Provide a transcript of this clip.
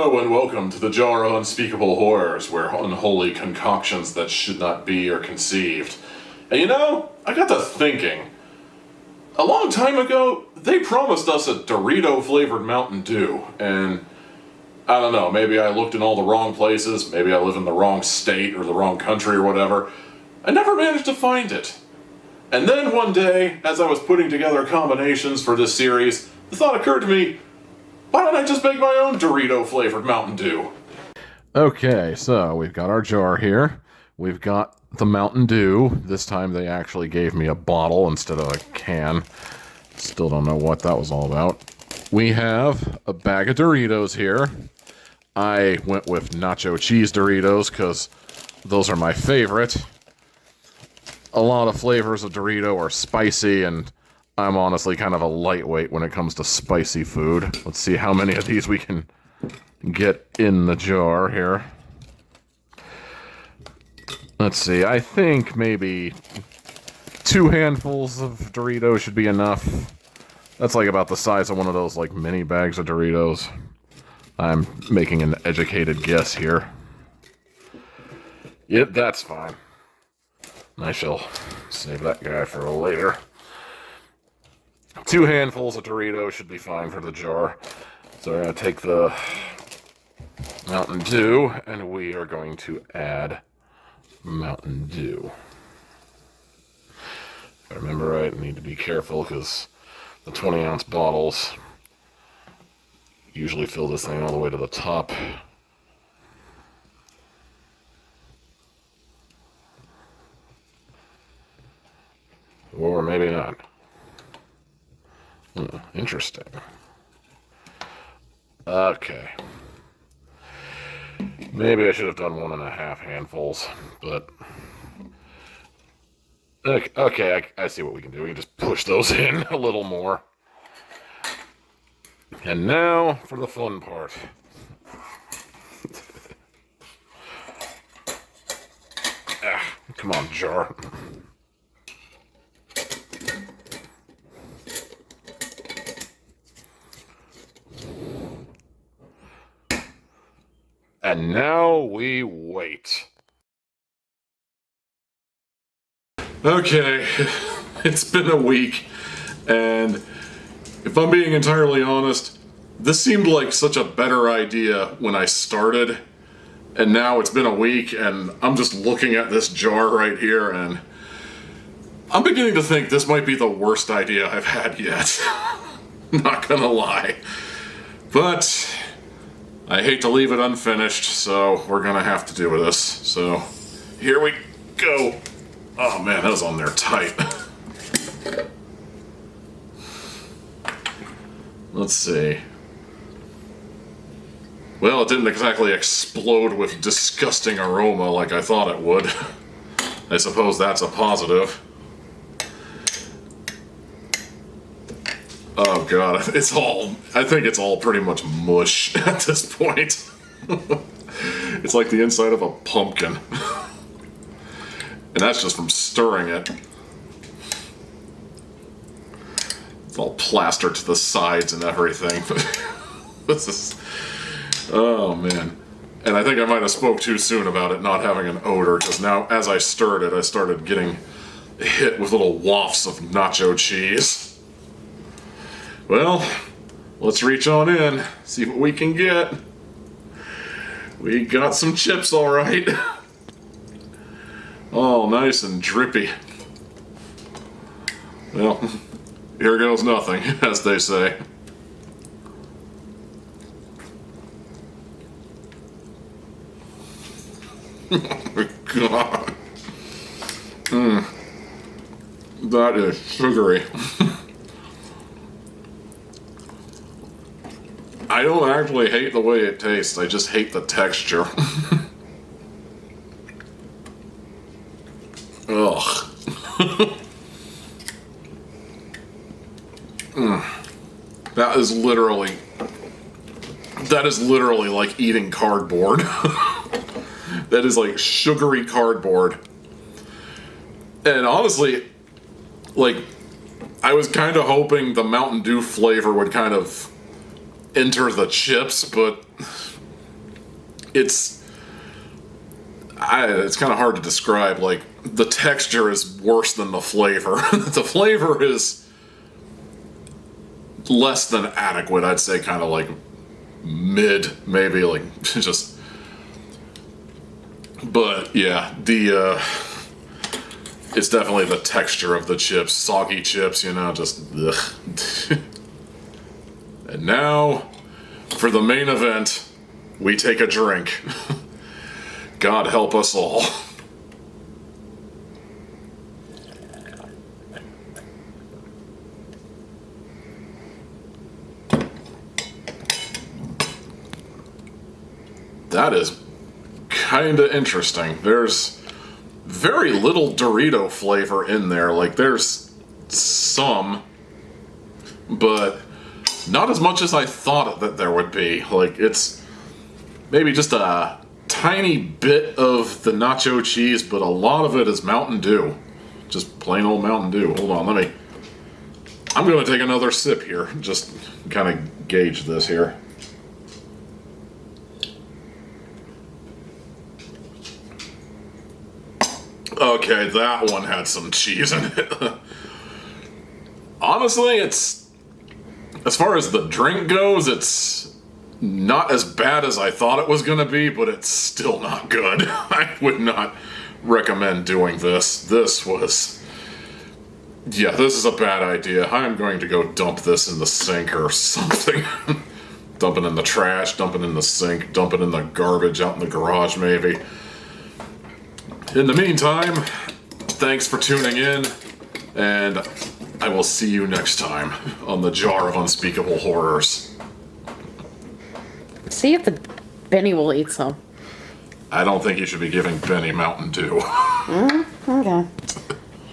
Hello and welcome to the jar of unspeakable horrors, where unholy concoctions that should not be are conceived. And you know, I got to thinking. A long time ago, they promised us a Dorito-flavored Mountain Dew, and I don't know, maybe I looked in all the wrong places, maybe I live in the wrong state or the wrong country or whatever. I never managed to find it. And then one day, as I was putting together combinations for this series, the thought occurred to me, why don't I just make my own Dorito-flavored Mountain Dew? Okay, so we've got our jar here. We've got the Mountain Dew. This time they actually gave me a bottle instead of a can. Still don't know what that was all about. We have a bag of Doritos here. I went with nacho cheese Doritos because those are my favorite. A lot of flavors of Dorito are spicy, and I'm honestly kind of a lightweight when it comes to spicy food. Let's see how many of these we can get in the jar here. Let's see, I think maybe 2 handfuls of Doritos should be enough. That's like about the size of one of those like mini bags of Doritos. I'm making an educated guess here. Yep, that's fine. I shall save that guy for later. 2 handfuls of Doritos should be fine for the jar. So we're going to take the Mountain Dew, and we are going to add Mountain Dew. If I remember right, I need to be careful because the 20-ounce bottles usually fill this thing all the way to the top. Or maybe not. Interesting. Okay. Maybe I should have done 1.5 handfuls, but... Okay, I see what we can do. We can just push those in a little more. And now for the fun part. Come on, jar. And now we wait. Okay, it's been a week, and if I'm being entirely honest, this seemed like such a better idea when I started, and now it's been a week, and I'm just looking at this jar right here, and I'm beginning to think this might be the worst idea I've had yet. Not gonna lie. But I hate to leave it unfinished, so we're gonna have to do this. So, here we go. Oh man, that was on there tight. Let's see. Well, it didn't exactly explode with disgusting aroma like I thought it would. I suppose that's a positive. Oh god, I think it's all pretty much mush at this point. It's like the inside of a pumpkin. And that's just from stirring it. It's all plastered to the sides and everything. This is... Oh man. And I think I might have spoke too soon about it not having an odor, because now as I stirred it, I started getting hit with little wafts of nacho cheese. Well, let's reach on in, see what we can get. We got some chips, all right. Oh, nice and drippy. Well, here goes nothing, as they say. Oh my god. That is sugary. I don't actually hate the way it tastes, I just hate the texture. Ugh. That is literally like eating cardboard. That is like sugary cardboard. And honestly, like, I was kind of hoping the Mountain Dew flavor would kind of enter the chips, but it's kind of hard to describe. Like, the texture is worse than the flavor. The flavor is less than adequate. I'd say kind of like mid, maybe, like just. But yeah, it's definitely the texture of the chips, soggy chips, just ugh. And now, for the main event, we take a drink. God help us all. That is kinda interesting. There's very little Dorito flavor in there. Like, there's some, but not as much as I thought that there would be. Like, it's maybe just a tiny bit of the nacho cheese, but a lot of it is Mountain Dew. Just plain old Mountain Dew. Hold on, I'm gonna take another sip here. Just kind of gauge this here. Okay, that one had some cheese in it. Honestly, as far as the drink goes, it's not as bad as I thought it was going to be, but it's still not good. I would not recommend doing this. This is a bad idea. I'm going to go dump this in the sink or something. Dump it in the trash, dump it in the sink, dump it in the garbage out in the garage, maybe. In the meantime, thanks for tuning in, and I will see you next time on the Jar of Unspeakable Horrors. See if the Benny will eat some. I don't think you should be giving Benny Mountain Dew. Okay.